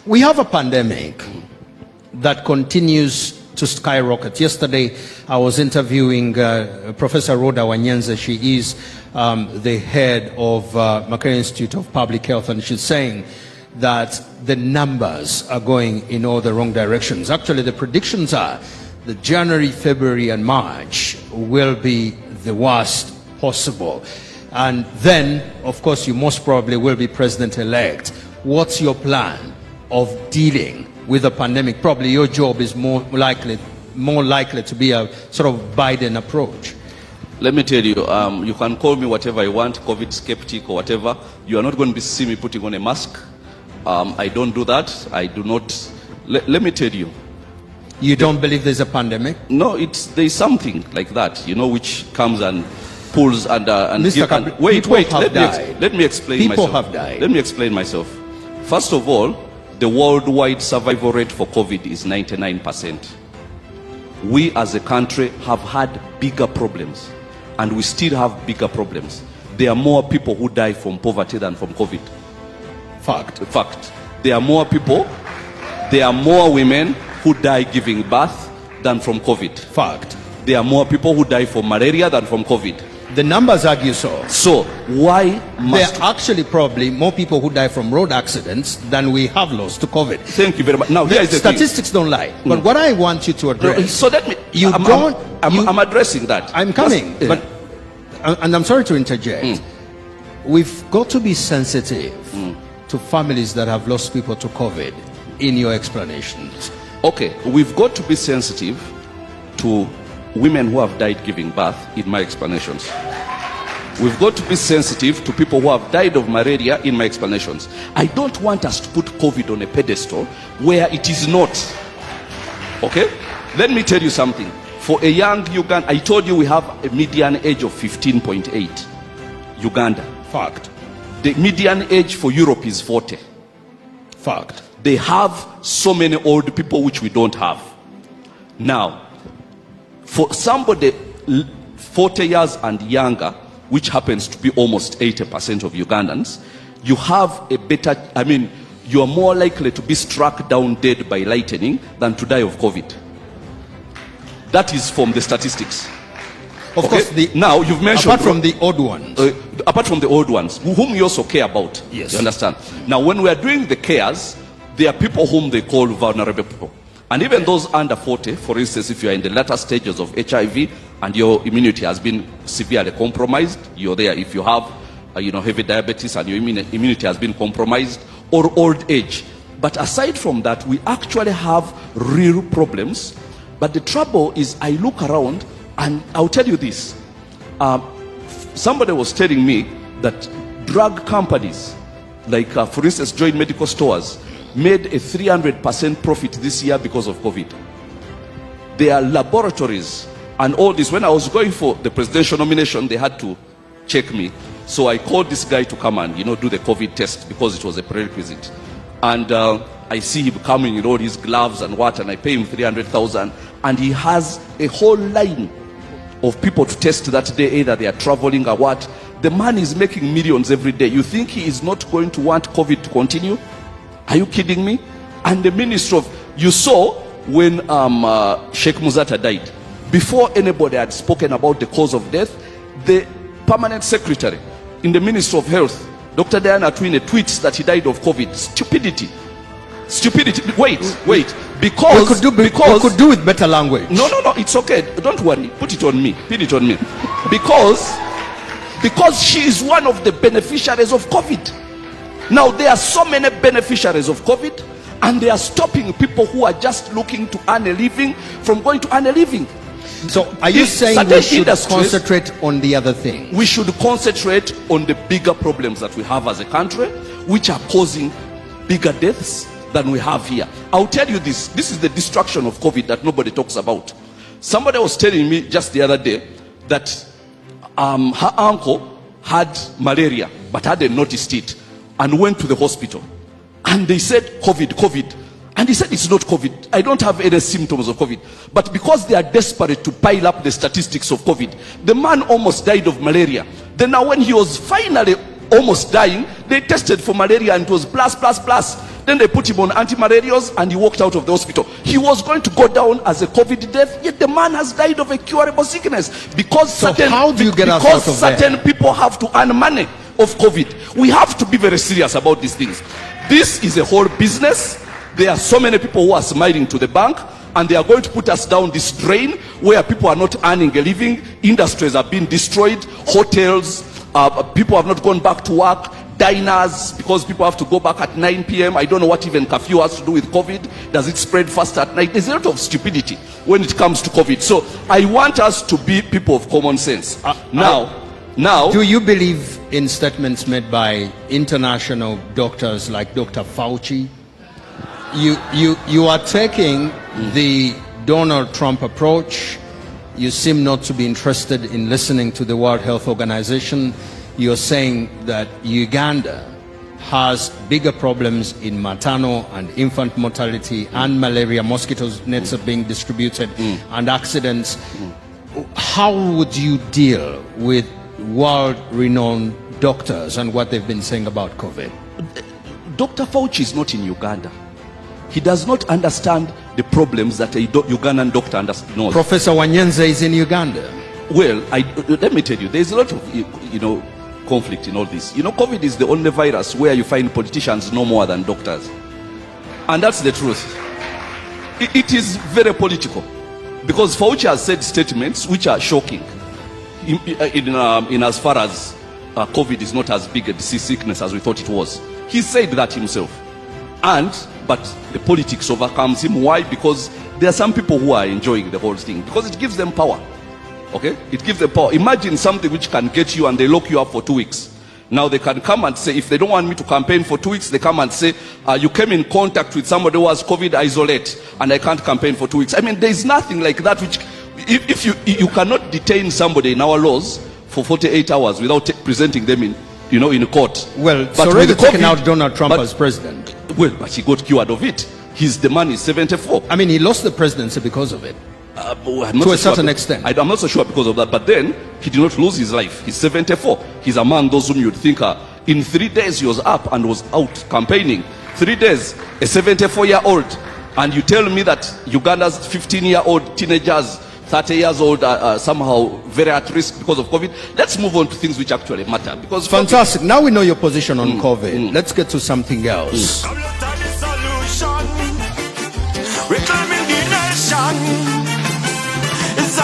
We have a pandemic that continues to skyrocket. Yesterday, I was interviewing Professor Rhoda Wanyenze. She is the head of Makerere Institute of Public Health, and she's saying that the numbers are going in all the wrong directions. Actually, the predictions are that January, February, and March will be the worst possible. And then, of course, you most probably will be president-elect. What's your plan of dealing with the pandemic? Probably your job is more likely to be a sort of Biden approach. Let me tell you, you can call me whatever you want, COVID skeptic or whatever. You are not going to see me putting on a mask. I don't do that. I do not. Let me tell you. You don't believe there's a pandemic? No, there's something like that, you know, which comes and pulls and Mr. wait, let me explain people myself. Have died. Let me explain myself. First of all, the worldwide survival rate for COVID is 99%. We as a country have had bigger problems, and we still have bigger problems. There are more people who die from poverty than from COVID. Fact. There are more people, there are more women who die giving birth than from COVID. Fact. There are more people who die from malaria than from COVID. The numbers argue so. So why must there are actually probably more people who die from road accidents than we have lost to COVID. Thank you very much. Now the statistics don't lie. But what I want you to address. No, so let me. I'm addressing that. I'm coming. But and I'm sorry to interject. We've got to be sensitive to families that have lost people to COVID in your explanations. Okay, we've got to be sensitive to women who have died giving birth in my explanations. We've got to be sensitive to people who have died of malaria in my explanations. I don't want us to put COVID on a pedestal where it is not. Okay? Let me tell you something. For a young Uganda, I told you we have a median age of 15.8. Uganda. Fact. The median age for Europe is 40. Fact. They have so many old people which we don't have. Now, for somebody 40 years and younger, which happens to be almost 80% of Ugandans, you have a better, you are more likely to be struck down dead by lightning than to die of COVID. That is from the statistics. Of course, now you've mentioned apart from the odd ones, whom you also care about. Yes, you understand. Now, when we are doing the cares, there are people whom they call vulnerable people, and even those under 40. For instance, if you are in the latter stages of HIV and your immunity has been severely compromised, you're there. If you have, heavy diabetes and your immunity has been compromised, or old age. But aside from that, we actually have real problems. But the trouble is, I look around. And I'll tell you this, somebody was telling me that drug companies, like for instance, Joint Medical Stores, made a 300% profit this year because of COVID. There are laboratories and all this. When I was going for the presidential nomination, they had to check me. So I called this guy to come and, do the COVID test because it was a prerequisite. And I see him coming in all his gloves and what, and I pay him 300,000. And he has a whole line of people to test that day, either they are traveling or what. The man is making millions every day. You think he is not going to want COVID to continue? Are you kidding me? And the minister of, you saw when Sheikh Muzata died, before anybody had spoken about the cause of death, the permanent secretary in the Ministry of Health, Dr. Diana Twine, tweets that he died of COVID. Stupidity. Wait. Because we could do with better language. No, it's okay. Don't worry. Put it on me. Because she is one of the beneficiaries of COVID. Now there are so many beneficiaries of COVID, and they are stopping people who are just looking to earn a living from going to earn a living. So are you saying we should concentrate on the other thing? We should concentrate on the bigger problems that we have as a country, which are causing bigger deaths than we have here. I'll tell you this is the destruction of COVID that nobody talks about. Somebody was telling me just the other day that her uncle had malaria but hadn't noticed it and went to the hospital, and they said COVID, and he said it's not COVID, I don't have any symptoms of COVID. But because they are desperate to pile up the statistics of COVID, the man almost died of malaria. Then now when he was finally almost dying, they tested for malaria and it was plus. Then they put him on anti-malarials and he walked out of the hospital. He was going to go down as a COVID death, yet the man has died of a curable sickness because So how do you get us because out of there? certain people have to earn money of COVID. We have to be very serious about these things. This is a whole business. There are so many people who are smiling to the bank, and they are going to put us down this drain where people are not earning a living. Industries are being destroyed. Hotels, people have not gone back to work. Diners, because people have to go back at 9 p.m. I don't know what even curfew has to do with COVID. Does it spread faster at night? There's a lot of stupidity when it comes to COVID. So I want us to be people of common sense. Now, do you believe in statements made by international doctors like Dr. Fauci? You are taking the Donald Trump approach. You seem not to be interested in listening to the World Health Organization. You're saying that Uganda has bigger problems in maternal and infant mortality and malaria. Mosquito nets are being distributed and accidents. How would you deal with world-renowned doctors and what they've been saying about COVID? Dr. Fauci is not in Uganda. He does not understand the problems that a Ugandan doctor knows. Professor Wanyenze is in Uganda. Well, let me tell you, there's a lot of, conflict in all this. COVID is the only virus where you find politicians no more than doctors. And that's the truth. It is very political. Because Fauci has said statements which are shocking. In as far as COVID is not as big a disease sickness as we thought it was. He said that himself. But the politics overcomes him. Why? Because there are some people who are enjoying the whole thing. Because it gives them power. Okay? It gives them power. Imagine something which can get you and they lock you up for 2 weeks. Now they can come and say, if they don't want me to campaign for 2 weeks, they come and say, you came in contact with somebody who has COVID, isolate, and I can't campaign for 2 weeks. I mean, there is nothing like that which, if you cannot detain somebody in our laws for 48 hours without presenting them in court. Well, but so already taken out Donald Trump as president. Well, but he got cured of it. The man is 74. I mean, he lost the presidency because of it. To a certain extent. I'm not so sure because of that. But then, he did not lose his life. He's 74. He's among those whom you'd think in 3 days he was up and was out campaigning. 3 days, a 74-year-old. And you tell me that Uganda's 15-year-old teenagers, 30 years old are somehow very at risk because of COVID. Let's move on to things which actually matter. Because fantastic. Now we know your position on COVID. Let's get to something else. Reclaiming the nation. It's